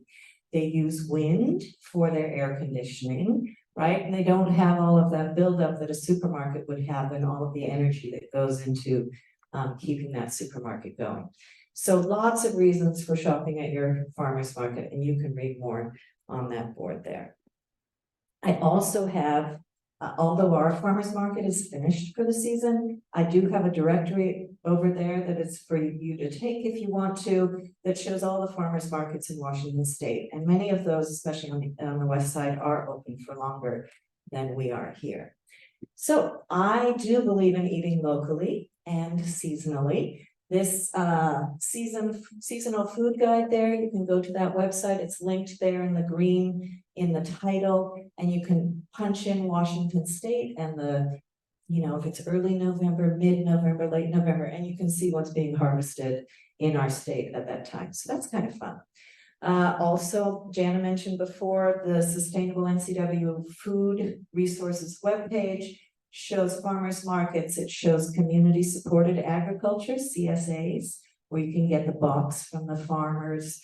They use wind for their air conditioning, right? And they don't have all of that buildup that a supermarket would have, and all of the energy that goes into keeping that supermarket going. So lots of reasons for shopping at your farmer's market, and you can read more on that board there. I also have Although our farmers market is finished for the season, I do have a directory over there that is for you to take if you want to, that shows all the farmers markets in Washington State. And many of those, especially on the west side, are open for longer than we are here. So I do believe in eating locally and seasonally. This seasonal food guide there, you can go to that website. It's linked there in the green in the title, and you can punch in Washington State and if it's early November, mid-November, late November, and you can see what's being harvested in our state at that time. So that's kind of fun. Also, Jana mentioned before, the Sustainable NCW Food Resources webpage shows farmers markets. It shows community supported agriculture, CSAs, where you can get the box from the farmers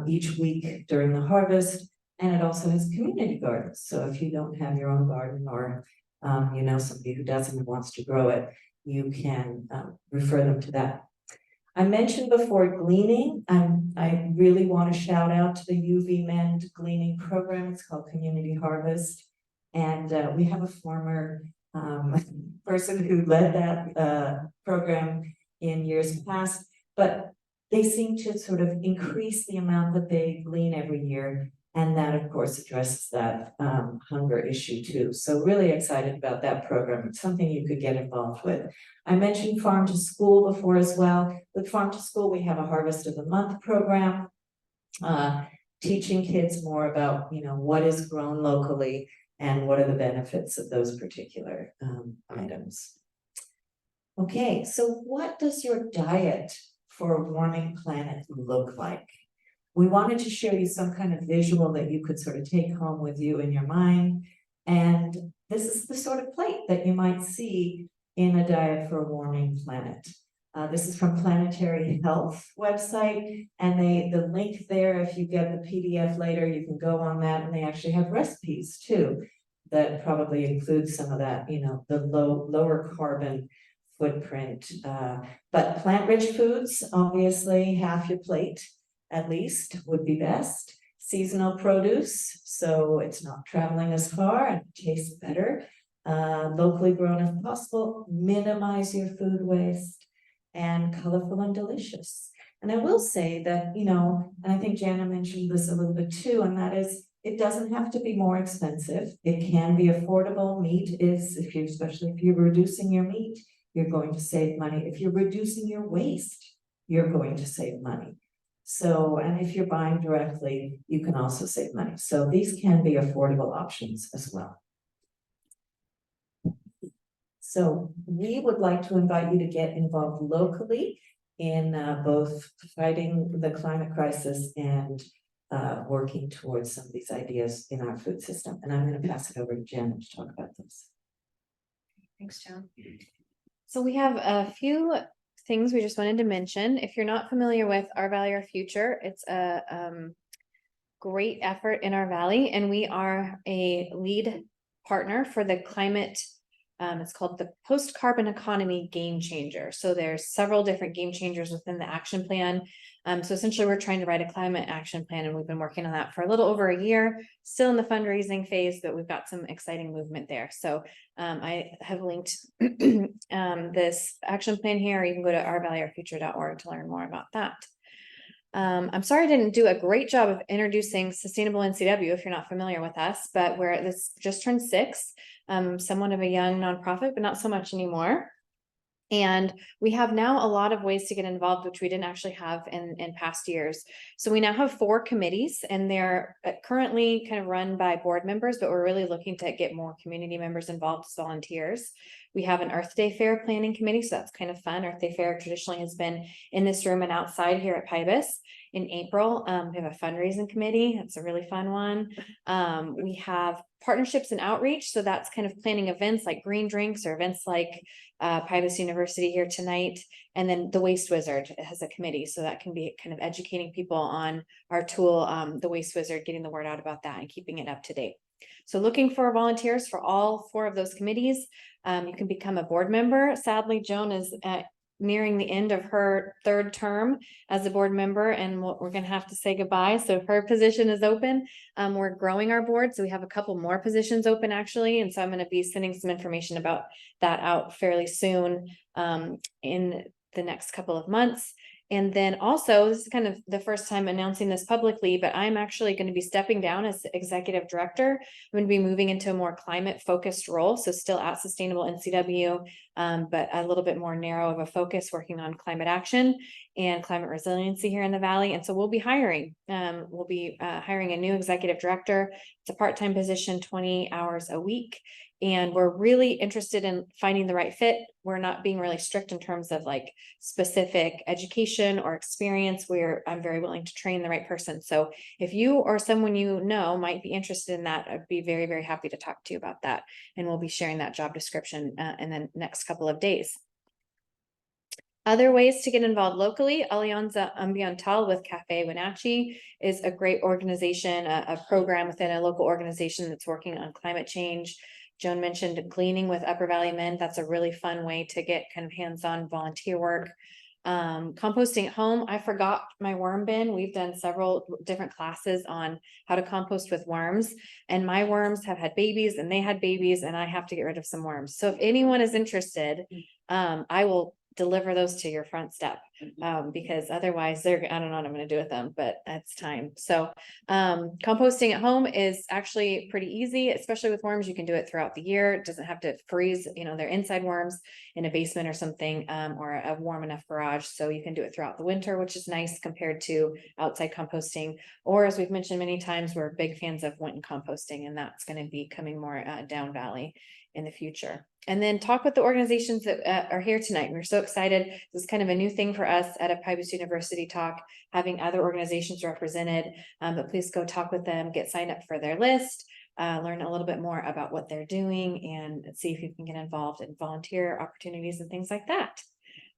each week during the harvest. And it also has community gardens. So if you don't have your own garden, or somebody who doesn't and wants to grow it, you can refer them to that. I mentioned before gleaning. I really want to shout out to the UV Mend gleaning program. It's called Community Harvest. And we have a former person who led that program in years past, but they seem to sort of increase the amount that they glean every year. And that, of course, addresses that hunger issue too. So really excited about that program. It's something you could get involved with. I mentioned Farm to School before as well. With Farm to School, we have a Harvest of the Month program, teaching kids more about, what is grown locally and what are the benefits of those particular items. Okay, so what does your diet for a warming planet look like? We wanted to show you some kind of visual that you could sort of take home with you in your mind. And this is the sort of plate that you might see in a diet for a warming planet. This is from Planetary Health website, and the link there, if you get the PDF later, you can go on that, and they actually have recipes too that probably include some of that, the lower carbon footprint. But plant-rich foods, obviously, half your plate at least would be best. Seasonal produce, so it's not traveling as far and tastes better. Locally grown if possible. Minimize your food waste. And colorful and delicious. And I will say that, and I think Jana mentioned this a little bit too, and that is, it doesn't have to be more expensive. It can be affordable. Meat is, especially if you're reducing your meat, you're going to save money. If you're reducing your waste, you're going to save money. So, and if you're buying directly, you can also save money. So these can be affordable options as well. So we would like to invite you to get involved locally in both fighting the climate crisis and working towards some of these ideas in our food system. And I'm going to pass it over to Jen to talk about this. Thanks, Joan. So we have a few things we just wanted to mention. If you're not familiar with Our Valley, Our Future, it's a great effort in our valley, and we are a lead partner for the climate. It's called the Post-Carbon Economy Game Changer. So there's several different game changers within the action plan. So essentially we're trying to write a climate action plan, and we've been working on that for a little over a year, still in the fundraising phase, but we've got some exciting movement there. So I have linked this action plan here. You can go to ourvalleyourfuture.org to learn more about that. I'm sorry I didn't do a great job of introducing Sustainable NCW if you're not familiar with us, but this just turned 6, somewhat of a young nonprofit, but not so much anymore. And we have now a lot of ways to get involved, which we didn't actually have in past years. So we now have 4 committees, and they're currently kind of run by board members, but we're really looking to get more community members involved as volunteers. We have an Earth Day Fair planning committee, so that's kind of fun. Earth Day Fair traditionally has been in this room and outside here at Pybus. In April, we have a fundraising committee. That's a really fun one. We have partnerships and outreach. So that's kind of planning events like green drinks or events like Pybus University here tonight. And then the Waste Wizard has a committee. So that can be kind of educating people on our tool, the Waste Wizard, getting the word out about that and keeping it up to date. So looking for volunteers for all 4 of those committees. You can become a board member. Sadly, Joan is nearing the end of her third term as a board member, and we're gonna have to say goodbye. So her position is open. We're growing our board, so we have a couple more positions open actually, and so I'm gonna be sending some information about that out fairly soon in the next couple of months. And then also, this is kind of the first time announcing this publicly, but I'm actually going to be stepping down as executive director. I'm going to be moving into a more climate focused role. So still at Sustainable NCW, but a little bit more narrow of a focus, working on climate action and climate resiliency here in the Valley. And so we'll be hiring. We'll be hiring a new executive director. It's a part-time position, 20 hours a week. And we're really interested in finding the right fit. We're not being really strict in terms of like specific education or experience, where I'm very willing to train the right person. So if you or someone you know might be interested in that, I'd be very, very happy to talk to you about that. And we'll be sharing that job description in the next couple of days. Other ways to get involved locally, Alianza Ambiental with Cafe Wenatchee is a great organization, a program within a local organization that's working on climate change. Joan mentioned gleaning with Upper Valley Men. That's a really fun way to get kind of hands-on volunteer work. Composting at home. I forgot my worm bin. We've done several different classes on how to compost with worms, and my worms have had babies and they had babies, and I have to get rid of some worms. So if anyone is interested, I will deliver those to your front step, because otherwise I don't know what I'm going to do with them, but it's time. So composting at home is actually pretty easy, especially with worms. You can do it throughout the year. It doesn't have to freeze, they're inside worms in a basement or something, or a warm enough garage. So you can do it throughout the winter, which is nice compared to outside composting. Or as we've mentioned many times, we're big fans of winter composting, and that's going to be coming more down valley in the future. And then talk with the organizations that are here tonight. We're so excited. This is kind of a new thing for us at a Pybus University talk, having other organizations represented, but please go talk with them, get signed up for their list, learn a little bit more about what they're doing, and see if you can get involved in volunteer opportunities and things like that.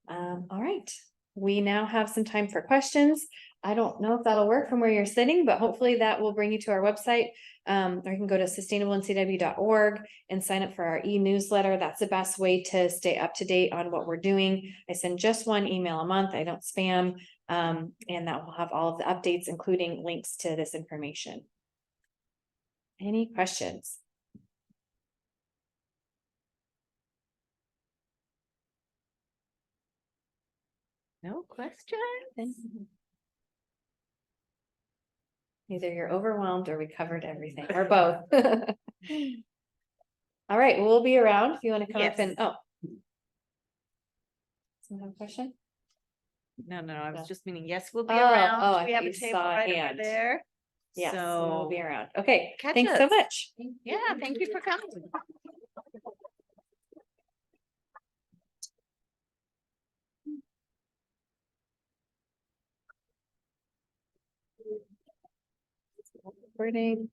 All right, we now have some time for questions. I don't know if that'll work from where you're sitting, but hopefully that will bring you to our website. Or you can go to sustainablencw.org and sign up for our e-newsletter. That's the best way to stay up to date on what we're doing. I send just one email a month. I don't spam, and that will have all of the updates, including links to this information. Any questions? No question. Either you're overwhelmed or we covered everything, or both. All right, we'll be around if you want to come up and, Someone have a question? No, I was just meaning, yes, we'll be Oh, around. We I have a you table saw a right over hand. there. Yes, So we'll be around. Okay, catch thanks so us. much. Yeah, thank you for coming. Recording.